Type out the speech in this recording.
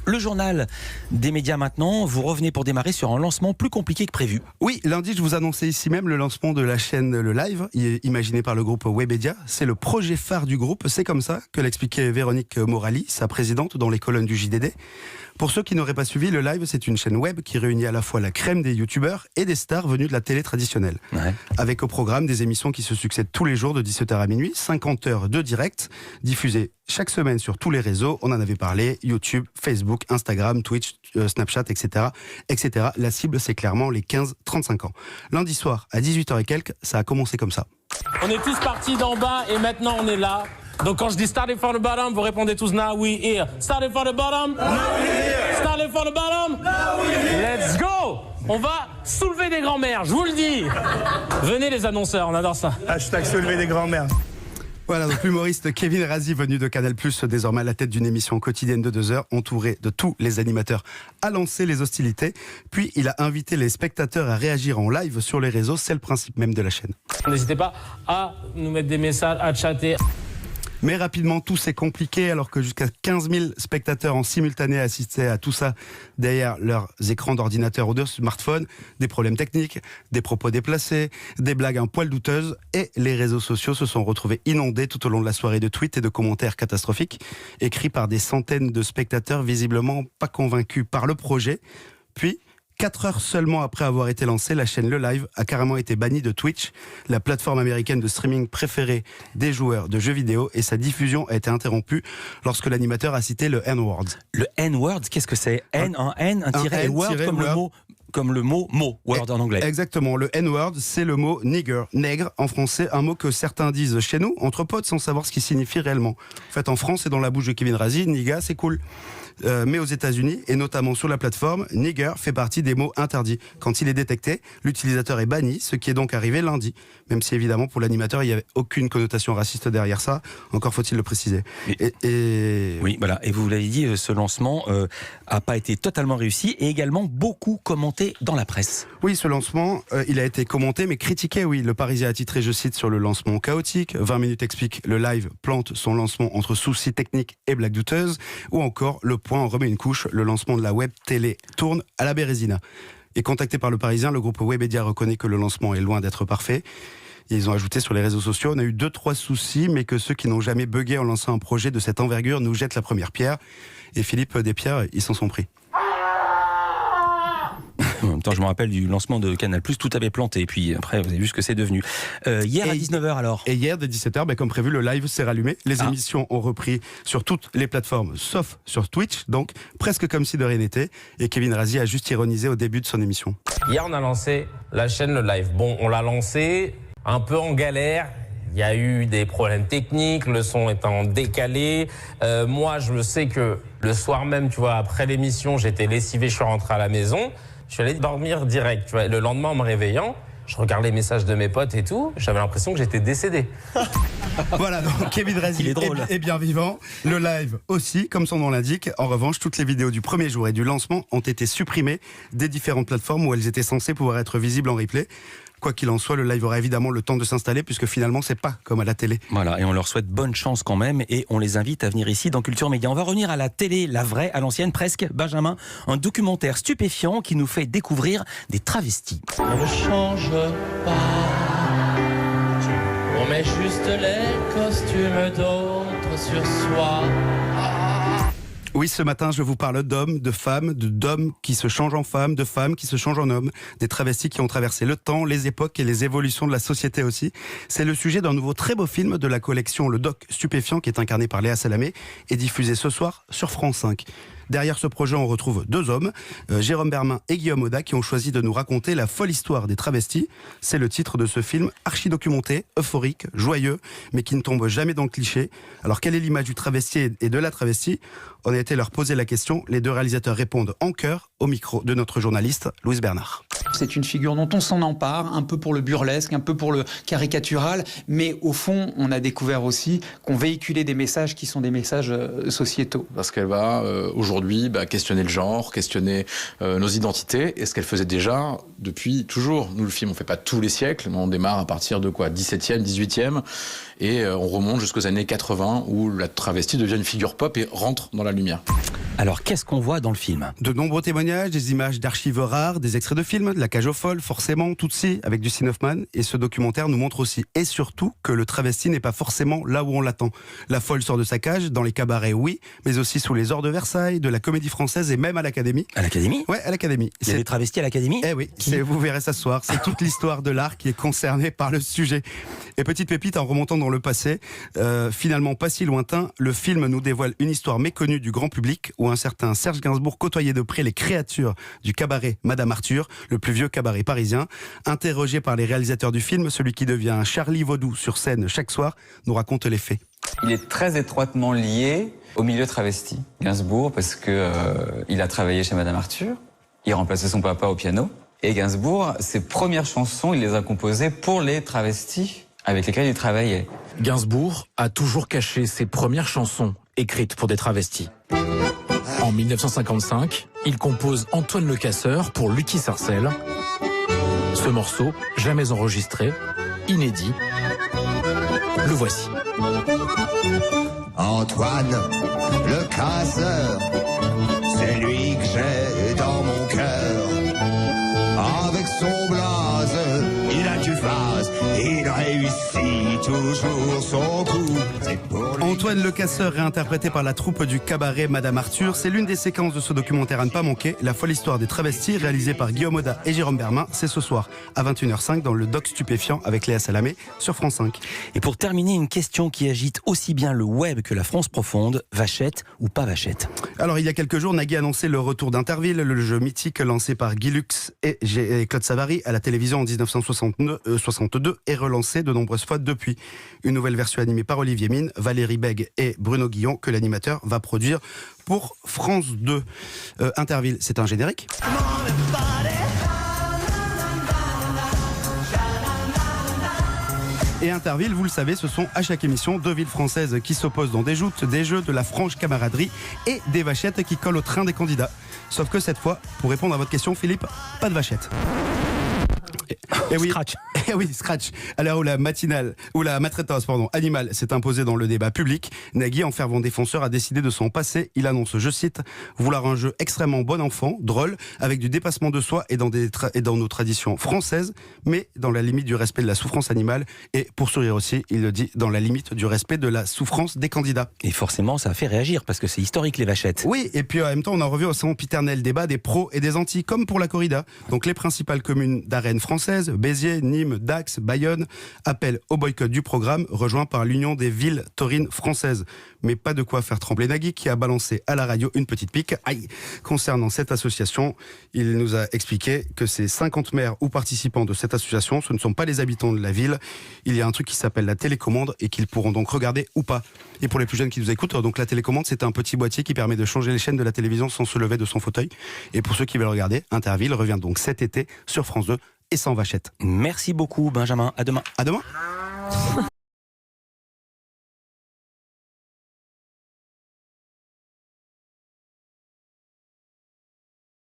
Le journal des médias maintenant, vous revenez pour démarrer sur un lancement plus compliqué que prévu. Oui, lundi, je vous annonçais ici même le lancement de la chaîne Le Live, imaginé par le groupe Webedia. C'est le projet phare du groupe, c'est comme ça que l'expliquait Véronique Morali, sa présidente, dans les colonnes du JDD. Pour ceux qui n'auraient pas suivi, Le Live, c'est une chaîne web qui réunit à la fois la crème des youtubeurs et des stars venus de la télé traditionnelle. Ouais. Avec au programme des émissions qui se succèdent tous les jours de 17h à minuit, 50 heures de direct, diffusées chaque semaine sur tous les réseaux. On en avait parlé, YouTube, Facebook, Instagram, Twitch, Snapchat, etc., etc. La cible, c'est clairement les 15-35 ans. Lundi soir, à 18h et quelques, ça a commencé comme ça. On est tous partis d'en bas et maintenant on est là. Donc quand je dis starting from the bottom, vous répondez tous now we here. Starting from the bottom, now we here. Starting from the bottom, now we here. Let's go. On va soulever des grands-mères, je vous le dis. Venez les annonceurs, on adore ça. Hashtag soulever des grands-mères. Voilà, donc l'humoriste Kevin Razi, venu de Canal+, désormais à la tête d'une émission quotidienne de 2 heures, entouré de tous les animateurs, a lancé les hostilités. Puis il a invité les spectateurs à réagir en live sur les réseaux. C'est le principe même de la chaîne. N'hésitez pas à nous mettre des messages, à chatter. Mais rapidement, tout s'est compliqué alors que jusqu'à 15 000 spectateurs en simultané assistaient à tout ça derrière leurs écrans d'ordinateur ou de smartphone. Des problèmes techniques, des propos déplacés, des blagues un poil douteuses et les réseaux sociaux se sont retrouvés inondés tout au long de la soirée de tweets et de commentaires catastrophiques écrits par des centaines de spectateurs visiblement pas convaincus par le projet. Puis, 4 heures seulement après avoir été lancée, la chaîne Le Live a carrément été bannie de Twitch, la plateforme américaine de streaming préférée des joueurs de jeux vidéo, et sa diffusion a été interrompue lorsque l'animateur a cité le N-word. Le N-word, qu'est-ce que c'est ? N, un N, un tiret, word comme le mot word en anglais. Exactement, le N-word, c'est le mot nigger, nègre en français, un mot que certains disent chez nous, entre potes, sans savoir ce qu'il signifie réellement. En fait, en France et dans la bouche de Kevin Razi, niga, c'est cool. Mais aux États-Unis, et notamment sur la plateforme, nigger fait partie des mots interdits. Quand il est détecté, l'utilisateur est banni, ce qui est donc arrivé lundi. Même si évidemment pour l'animateur, il n'y avait aucune connotation raciste derrière ça, encore faut-il le préciser. Oui, voilà. Et vous l'avez dit, ce lancement n'a pas été totalement réussi et également beaucoup commenté dans la presse. Oui, ce lancement, il a été commenté mais critiqué, oui. Le Parisien a titré, je cite, sur le lancement chaotique. 20 minutes explique, le live plante son lancement entre soucis techniques et blagues douteuses. Ou encore, le point en remet une couche, le lancement de la web télé tourne à la Bérésina. Et contacté par le Parisien, le groupe Webedia reconnaît que le lancement est loin d'être parfait. Et ils ont ajouté sur les réseaux sociaux, on a eu 2-3 soucis, mais que ceux qui n'ont jamais bugué en lançant un projet de cette envergure nous jettent la première pierre. Et Philippe Despierres, ils s'en sont pris. En même temps, je me rappelle du lancement de Canal+, tout avait planté. Et puis après, vous avez vu ce que c'est devenu. Hier à 19h alors. Et hier, dès 17h, comme prévu, le live s'est rallumé. Les émissions ont repris sur toutes les plateformes, sauf sur Twitch, donc presque comme si de rien n'était. Et Kevin Razi a juste ironisé au début de son émission. Hier, on a lancé la chaîne Le Live. Bon, on l'a lancé un peu en galère. Il y a eu des problèmes techniques, le son étant décalé. Moi, je me sais que le soir même, tu vois, après l'émission, j'étais lessivé, je suis rentré à la maison. Je suis allé dormir direct, tu vois. Le lendemain, en me réveillant, je regardais les messages de mes potes et tout. J'avais l'impression que j'étais décédé. Voilà, donc Kevin Razi est bien vivant. Le live aussi, comme son nom l'indique. En revanche, toutes les vidéos du premier jour et du lancement ont été supprimées des différentes plateformes où elles étaient censées pouvoir être visibles en replay. Quoi qu'il en soit, le live aura évidemment le temps de s'installer puisque finalement, c'est pas comme à la télé. Voilà, et on leur souhaite bonne chance quand même et on les invite à venir ici dans Culture Média. On va revenir à la télé, la vraie, à l'ancienne presque, Benjamin, un documentaire stupéfiant qui nous fait découvrir des travestis. On ne change pas, on met juste les costumes d'autres sur soi. Oui, ce matin, je vous parle d'hommes, de femmes, d'hommes qui se changent en femmes, de femmes qui se changent en hommes, des travestis qui ont traversé le temps, les époques et les évolutions de la société aussi. C'est le sujet d'un nouveau très beau film de la collection Le Doc Stupéfiant qui est incarné par Léa Salamé et diffusé ce soir sur France 5. Derrière ce projet, on retrouve 2 hommes, Jérôme Bermin et Guillaume Auda, qui ont choisi de nous raconter la folle histoire des travestis. C'est le titre de ce film archi-documenté, euphorique, joyeux, mais qui ne tombe jamais dans le cliché. Alors, quelle est l'image du travesti et de la travestie ? On a été leur poser la question. Les 2 réalisateurs répondent en chœur au micro de notre journaliste, Louise Bernard. C'est une figure dont on s'en empare, un peu pour le burlesque, un peu pour le caricatural, mais au fond, on a découvert aussi qu'on véhiculait des messages qui sont des messages sociétaux. Parce qu'elle va aujourd'hui questionner le genre, questionner nos identités, et ce qu'elle faisait déjà depuis toujours. Nous, le film, on ne fait pas tous les siècles, mais on démarre à partir de quoi, 17e, 18e, et on remonte jusqu'aux années 80, où la travestie devient une figure pop et rentre dans la lumière. Alors, qu'est-ce qu'on voit dans le film? De nombreux témoignages, des images d'archives rares, des extraits de films, de La Cage aux Folles, forcément, Tootsie avec Dustin Hoffman. Et ce documentaire nous montre aussi et surtout que le travesti n'est pas forcément là où on l'attend. La folle sort de sa cage, dans les cabarets, oui, mais aussi sous les ors de Versailles, de la Comédie Française et même à l'Académie. À l'Académie? Ouais, à l'Académie. Il y a des travestis à l'Académie? Eh oui, vous verrez ça ce soir. C'est toute l'histoire de l'art qui est concernée par le sujet. Et petite pépite, en remontant dans le passé, finalement pas si lointain, le film nous dévoile une histoire méconnue du grand public où un certain Serge Gainsbourg côtoyait de près les créatures du cabaret Madame Arthur, le plus vieux cabaret parisien. Interrogé par les réalisateurs du film, celui qui devient un Charlie Vaudou sur scène chaque soir nous raconte les faits. Il est très étroitement lié au milieu travesti, Gainsbourg, parce que il a travaillé chez Madame Arthur, il remplaçait son papa au piano, et Gainsbourg, ses premières chansons, il les a composées pour les travestis avec lesquels il travaillait. Gainsbourg a toujours caché ses premières chansons écrites pour des travestis. En 1955, il compose Antoine Le Casseur pour Lucky Sarcelles. Ce morceau, jamais enregistré, inédit, le voici. Antoine Le Casseur, c'est lui que j'ai dans mon cœur. Avec son blaze, il a du phase, il réussit toujours son coup. Antoine Le Casseur, réinterprété par la troupe du cabaret Madame Arthur, c'est l'une des séquences de ce documentaire à ne pas manquer, La folle histoire des travestis, réalisé par Guillaume Oda et Jérôme Bermin. C'est ce soir à 21h05 dans le Doc Stupéfiant avec Léa Salamé sur France 5. Et pour terminer, une question qui agite aussi bien le web que la France profonde, Vachette ou pas Vachette? Alors il y a quelques jours, Nagui a annoncé le retour d'Interville, le jeu mythique lancé par Guy Lux et Claude Savary à la télévision en 1962 et relancé de nombreuses fois depuis. Une nouvelle version animée par Olivier Mine, Valérie Bègue et Bruno Guillon que l'animateur va produire pour France 2. Interville, c'est un générique. Et Interville, vous le savez, ce sont à chaque émission deux villes françaises qui s'opposent dans des joutes, des jeux, de la franche camaraderie et des vachettes qui collent au train des candidats. Sauf que cette fois, pour répondre à votre question, Philippe, pas de vachette. Et oui, Scratch. Et oui, Scratch. À l'heure où la maltraitance animale s'est imposée dans le débat public, Nagui, en fervent défenseur, a décidé de s'en passer. Il annonce, je cite, vouloir un jeu extrêmement bon enfant, drôle, avec du dépassement de soi et dans nos traditions françaises, mais dans la limite du respect de la souffrance animale. Et pour sourire aussi, il le dit, dans la limite du respect de la souffrance des candidats. Et forcément, ça a fait réagir parce que c'est historique les vachettes. Oui, et puis en même temps, on a revu au sempiternel débat des pros et des anti, comme pour la corrida. Donc les principales communes d'arènes françaises, Béziers, Nîmes, Dax, Bayonne, appellent au boycott du programme, rejoint par l'Union des villes taurines françaises. Mais pas de quoi faire trembler Nagui, qui a balancé à la radio une petite pique. Aïe. Concernant cette association, il nous a expliqué que ces 50 maires ou participants de cette association, ce ne sont pas les habitants de la ville. Il y a un truc qui s'appelle la télécommande et qu'ils pourront donc regarder ou pas. Et pour les plus jeunes qui nous écoutent, donc la télécommande, c'est un petit boîtier qui permet de changer les chaînes de la télévision sans se lever de son fauteuil. Et pour ceux qui veulent regarder, Interville revient donc cet été sur France 2 et sans vachette. Merci beaucoup Benjamin, à demain. À demain.